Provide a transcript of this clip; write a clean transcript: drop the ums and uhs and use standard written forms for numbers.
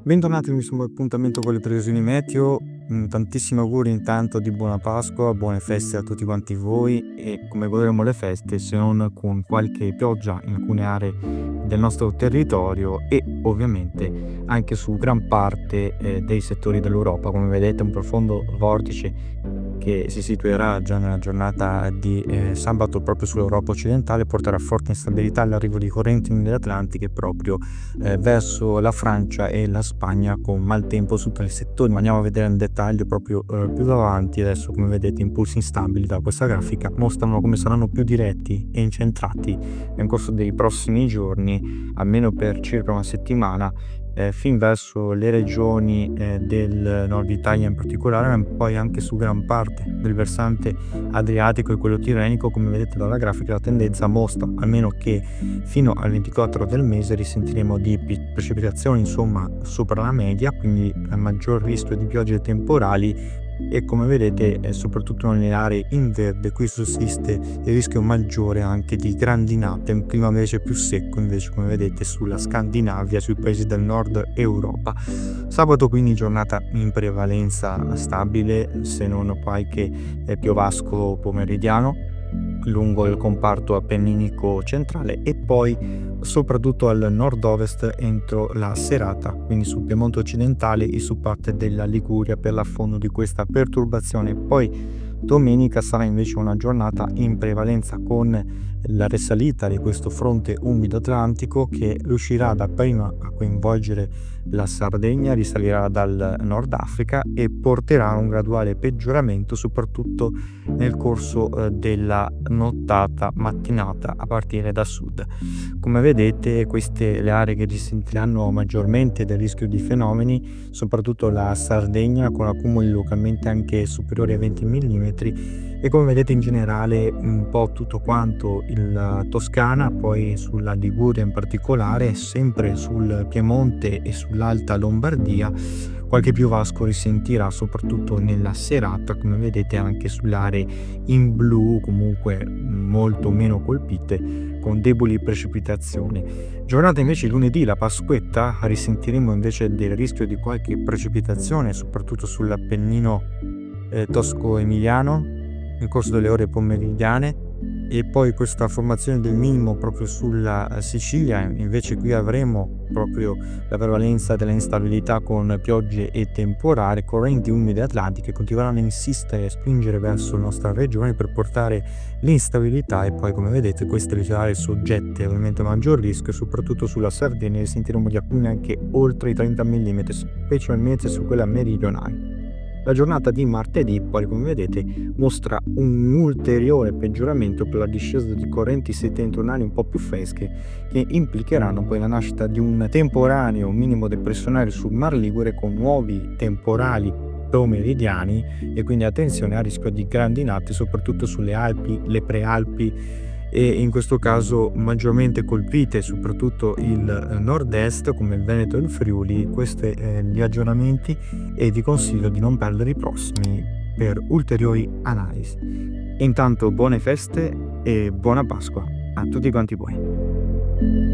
Bentornati al mio appuntamento con le previsioni meteo. Tantissimi auguri intanto di buona Pasqua, buone feste a tutti quanti voi e come godremo le feste se non con qualche pioggia in alcune aree del nostro territorio e ovviamente anche su gran parte dei settori dell'Europa. Come vedete un profondo vortice che si situerà già nella giornata di sabato proprio sull'Europa occidentale porterà forte instabilità all'arrivo di correnti nell'Atlantiche proprio verso la Francia e la Spagna con maltempo su tali settori. Ma andiamo a vedere nel dettaglio proprio più avanti. Adesso come vedete impulsi instabili da questa grafica mostrano come saranno più diretti e incentrati nel corso dei prossimi giorni, almeno per circa una settimana, fin verso le regioni del nord Italia in particolare, ma poi anche su gran parte del versante adriatico e quello tirrenico. Come vedete dalla grafica la tendenza mostra almeno che fino al 24 del mese risentiremo di precipitazioni insomma sopra la media, quindi a maggior rischio di piogge temporali e come vedete soprattutto nelle aree in verde qui sussiste il rischio maggiore anche di grandinate, un clima invece più secco invece come vedete sulla Scandinavia, sui paesi del nord Europa. Sabato quindi giornata in prevalenza stabile, se non qualche piovasco pomeridiano lungo il comparto appenninico centrale e poi soprattutto al nord-ovest entro la serata, quindi sul Piemonte occidentale e su parte della Liguria per l'affondo di questa perturbazione. Poi domenica sarà invece una giornata in prevalenza con la risalita di questo fronte umido atlantico che riuscirà dapprima a coinvolgere la Sardegna, risalirà dal Nord Africa e porterà a un graduale peggioramento soprattutto nel corso della nottata mattinata a partire da sud. Come vedete queste le aree che risentiranno maggiormente del rischio di fenomeni, soprattutto la Sardegna con accumuli localmente anche superiori ai 20 mm e come vedete in generale un po' tutto quanto il Toscana, poi sulla Liguria in particolare, sempre sul Piemonte e sull'Alta Lombardia. Qualche piovasco risentirà soprattutto nella serata, come vedete anche sulle aree in blu comunque molto meno colpite con deboli precipitazioni. Giornata invece lunedì, la Pasquetta, risentiremo invece del rischio di qualche precipitazione soprattutto sull'Appennino tosco-emiliano nel corso delle ore pomeridiane e poi questa formazione del minimo proprio sulla Sicilia. Invece qui avremo proprio la prevalenza della instabilità con piogge e temporali, correnti umide atlantiche continueranno a insistere e spingere verso la nostra regione per portare l'instabilità e poi come vedete queste le aree soggette ovviamente a maggior rischio, soprattutto sulla Sardegna sentiremo di alcuni anche oltre i 30 mm, specialmente su quella meridionale. La giornata di martedì poi come vedete mostra un ulteriore peggioramento per la discesa di correnti settentrionali un po' più fresche che implicheranno poi la nascita di un temporaneo minimo depressionario sul Mar Ligure con nuovi temporali pomeridiani e quindi attenzione al rischio di grandinate soprattutto sulle Alpi, le Prealpi e in questo caso maggiormente colpite soprattutto il nord-est come il Veneto e il Friuli. Questi gli aggiornamenti e vi consiglio di non perdere i prossimi per ulteriori analisi. Intanto buone feste e buona Pasqua a tutti quanti voi.